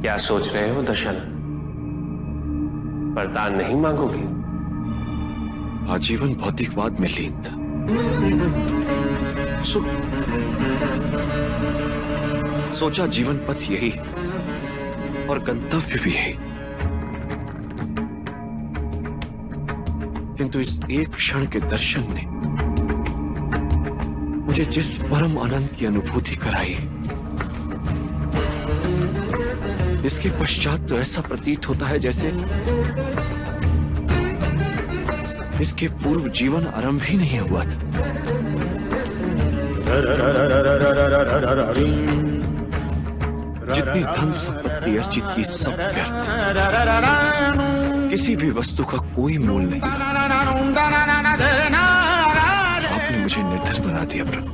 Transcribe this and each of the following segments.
क्या सोच रहे हो दशरथ? वरदान नहीं मांगोगे? आजीवन भौतिकवाद में लीन था। सोचा जीवन पथ यही और गंतव्य भी यही, किंतु इस एक क्षण के दर्शन ने मुझे जिस परम आनंद की अनुभूति कराई, इसके पश्चात तो ऐसा प्रतीत होता है जैसे इसके पूर्व जीवन आरंभ ही नहीं हुआ था। जितनी धन संपत्ति अर्जित की सब व्यर्थ, किसी भी वस्तु का कोई मूल नहीं। आपने मुझे निर्धन बना दिया प्रभु,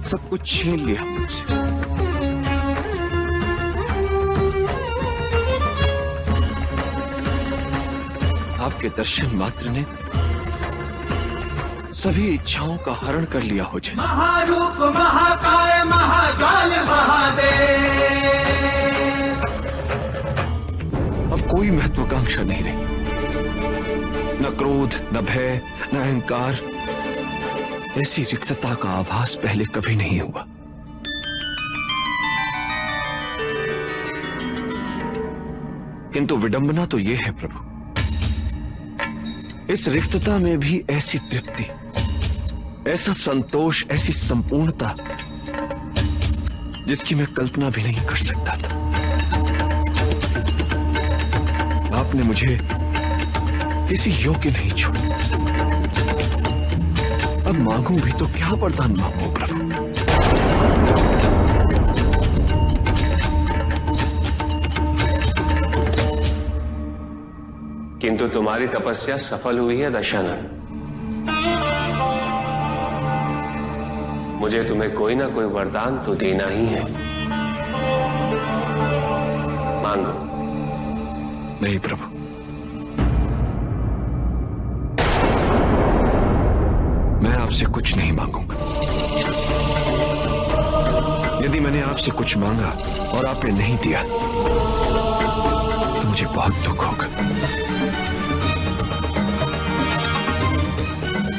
सब कुछ छीन लिया मुझसे। आपके दर्शन मात्र ने सभी इच्छाओं का हरण कर लिया हो जैसे। महारूप महाकाय महाकाल महादेव। अब कोई महत्वाकांक्षा नहीं रही, न क्रोध, न भय, न अहंकार। ऐसी रिक्तता का आभास पहले कभी नहीं हुआ। किंतु विडंबना तो यह है प्रभु, इस रिक्तता में भी ऐसी तृप्ति, ऐसा संतोष, ऐसी संपूर्णता जिसकी मैं कल्पना भी नहीं कर सकता था। आपने मुझे किसी योग्य नहीं छोड़ा। अब मांगूं भी तो क्या वरदान मांगूं प्रभु? किंतु तुम्हारी तपस्या सफल हुई है दशानन। मुझे तुम्हें कोई ना कोई वरदान तो देना ही है। मांगो। नहीं प्रभु, मैं आपसे कुछ नहीं मांगूंगा। यदि मैंने आपसे कुछ मांगा और आपने नहीं दिया तो मुझे बहुत दुख होगा।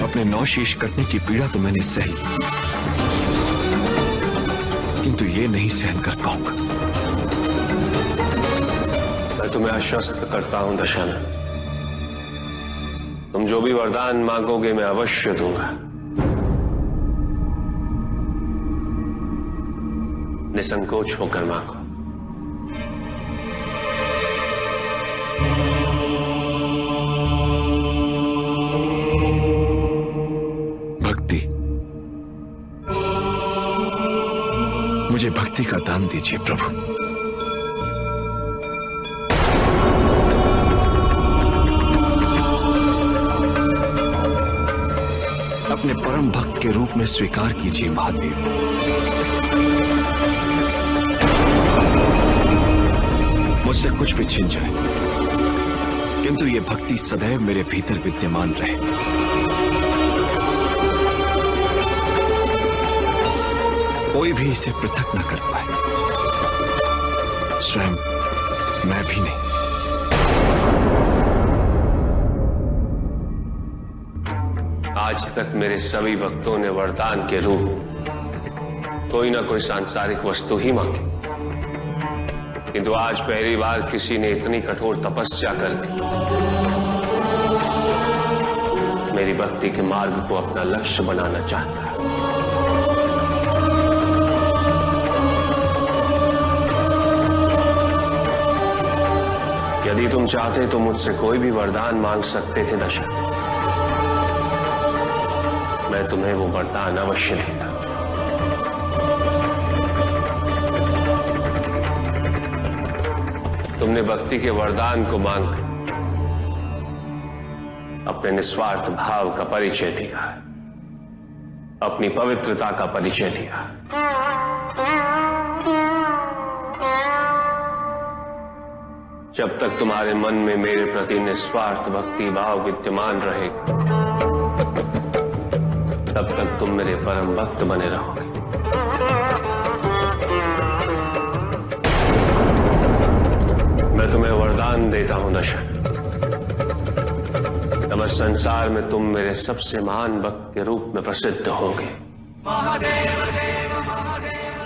अपने 9 शीश कटने की पीड़ा तो मैंने सही, किंतु ये नहीं सहन कर पाऊंगा। मैं तुम्हें आश्वस्त करता हूं दशानन, तुम जो भी वरदान मांगोगे मैं अवश्य दूंगा। निसंकोच होकर मांगो। मुझे भक्ति का दान दीजिए प्रभु। अपने परम भक्त के रूप में स्वीकार कीजिए महादेव। मुझसे कुछ भी छिन जाए, किंतु ये भक्ति सदैव मेरे भीतर विद्यमान रहे। कोई भी इसे पृथक न कर पाए, स्वयं मैं भी नहीं। आज तक मेरे सभी भक्तों ने वरदान के रूप कोई ना कोई सांसारिक वस्तु ही मांगी, किंतु आज पहली बार किसी ने इतनी कठोर तपस्या करके मेरी भक्ति के मार्ग को अपना लक्ष्य बनाना चाहता है। यदि तुम चाहते तो मुझसे कोई भी वरदान मांग सकते थे दशरथ, मैं तुम्हें वो वरदान अवश्य देता। तुमने भक्ति के वरदान को मांग अपने निस्वार्थ भाव का परिचय दिया, अपनी पवित्रता का परिचय दिया। जब तक तुम्हारे मन में मेरे प्रति निस्वार्थ भक्ति भाव विद्यमान रहेगा, तब तक तुम मेरे परम भक्त बने रहोगे। वचन देता हूं दशरथ, समस्त संसार में तुम मेरे सबसे महान भक्त के रूप में प्रसिद्ध होंगे। महादेव देव महादेव